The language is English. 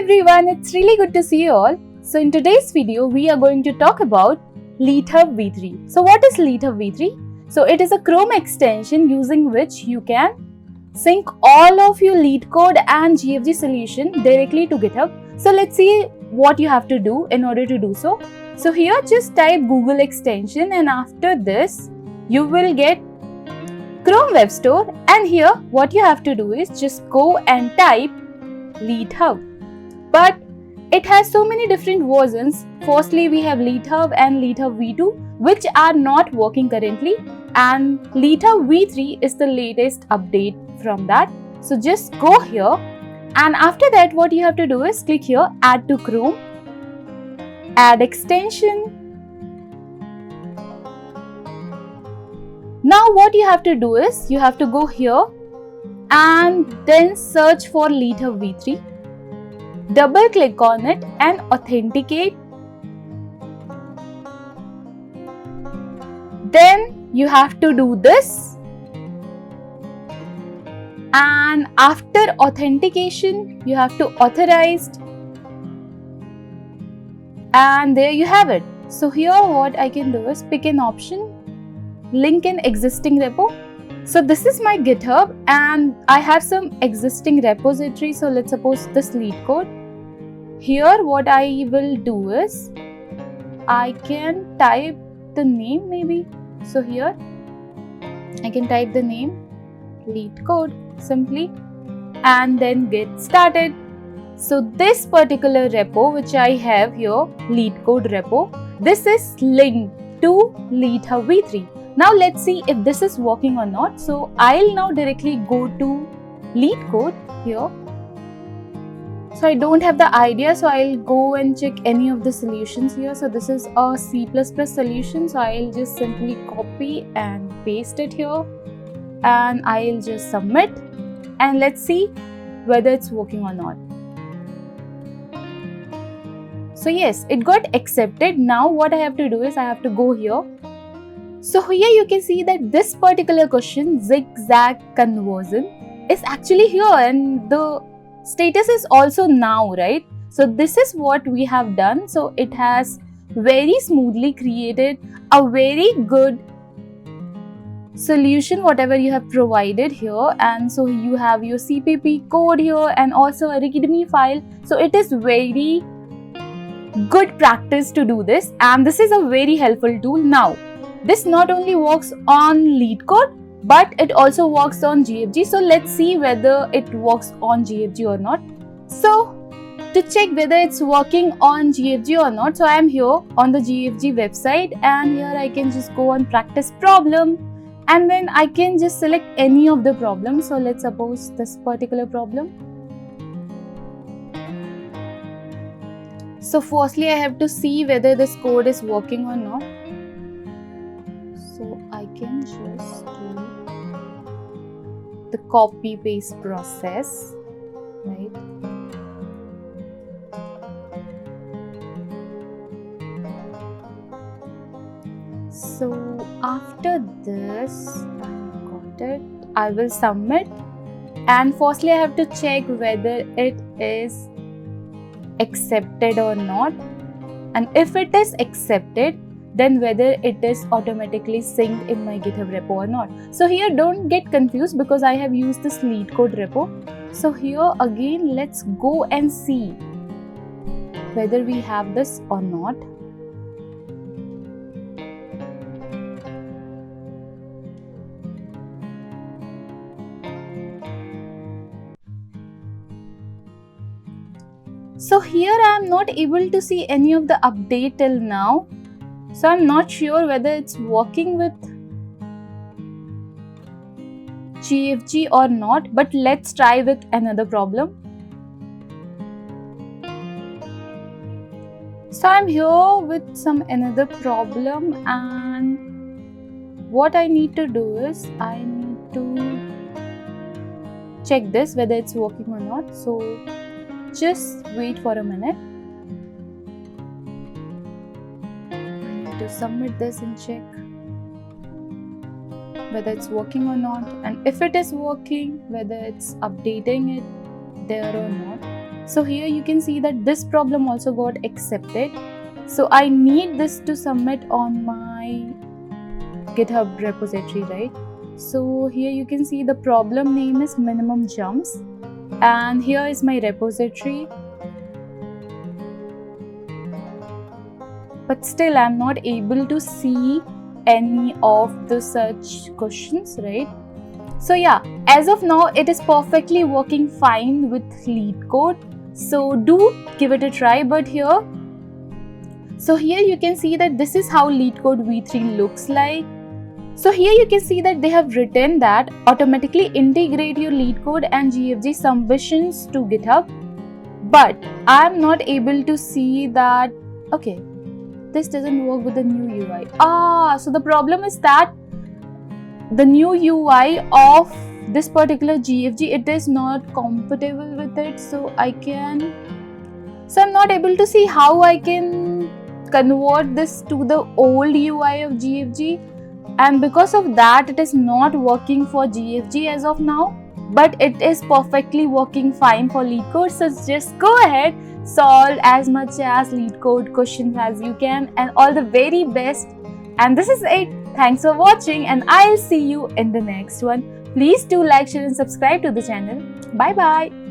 everyone, it's really good to see you all. So in today's video, we are going to talk about LeetHub V3. So what is LeetHub V3? So it is a Chrome extension using which you can sync all of your LeetCode and GFG solution directly to GitHub. So let's see what you have to do in order to do so. So here just type Google extension and after this you will get Chrome Web Store, and here what you have to do is just go and type LeetHub. But it has so many different versions. Firstly, we have LeetHub and LeetHub V2 which are not working currently, and LeetHub V3 is the latest update from that. So just go here and after that what you have to do is click here, add to Chrome, add extension. Now what you have to do is you have to go here and then search for LeetHub V3, double click on it and authenticate. Then you have to do this, and after authentication you have to authorize, and there you have it. So here what I can do is pick an option, link an existing repo. So this is my GitHub and I have some existing repository. So let's suppose this LeetCode. Here what I will do is I can type the name maybe. So here I can type the name LeetCode simply and then get started. So this particular repo which I have here, LeetCode repo, this is linked to LeetHub V3. Now let's see if this is working or not. So I'll now directly go to LeetCode here. So I don't have the idea, so I'll go and check any of the solutions here. So this is a C++ solution, so I'll just simply copy and paste it here and I'll just submit, and let's see whether it's working or not. So yes, it got accepted. Now what I have to do is I have to go here. So here you can see that this particular question, zigzag conversion, is actually here and the status is also now, right? So this is what we have done. So it has very smoothly created a very good solution whatever you have provided here, and so you have your CPP code here and also a readme file. So it is very good practice to do this, and this is a very helpful tool. Now this not only works on LeetCode but it also works on GFG. So let's see whether it works on GFG or not. So to check whether it's working on GFG or not, so I am here on the GFG website and here I can just go on practice problem and then I can just select any of the problems. So let's suppose this particular problem. So firstly I have to see whether this code is working or not. So I can just do the copy paste process, right? So after this I got it, I will submit, and firstly I have to check whether it is accepted or not, and if it is accepted then whether it is automatically synced in my GitHub repo or not. So here don't get confused because I have used this LeetCode repo. So here again let's go and see whether we have this or not. So here I am not able to see any of the update till now. So I'm not sure whether it's working with GFG or not, but let's try with another problem. So I'm here with some another problem, and what I need to do is I need to check this whether it's working or not. So just wait for a minute. To submit this and check whether it's working or not, and if it is working, whether it's updating it there or not. So here you can see that this problem also got accepted. So I need this to submit on my GitHub repository, right? So here you can see the problem name is minimum jumps, and here is my repository. But still I'm not able to see any of the such questions, right? So yeah, as of now it is perfectly working fine with LeetCode. So do give it a try. But here you can see that this is how LeetCode v3 looks like. So here you can see that they have written that automatically integrate your LeetCode and GFG submissions to GitHub. But I'm not able to see that. Okay, this doesn't work with the new UI. So the problem is that the new UI of this particular GFG, it is not compatible with it. So I'm not able to see how I can convert this to the old UI of GFG, and because of that it is not working for GFG as of now, but it is perfectly working fine for LeetCode. So just go ahead, solve as much as LeetCode questions as you can, and all the very best. And this is it. Thanks for watching, and I'll see you in the next one. Please do like, share and subscribe to the channel. Bye bye.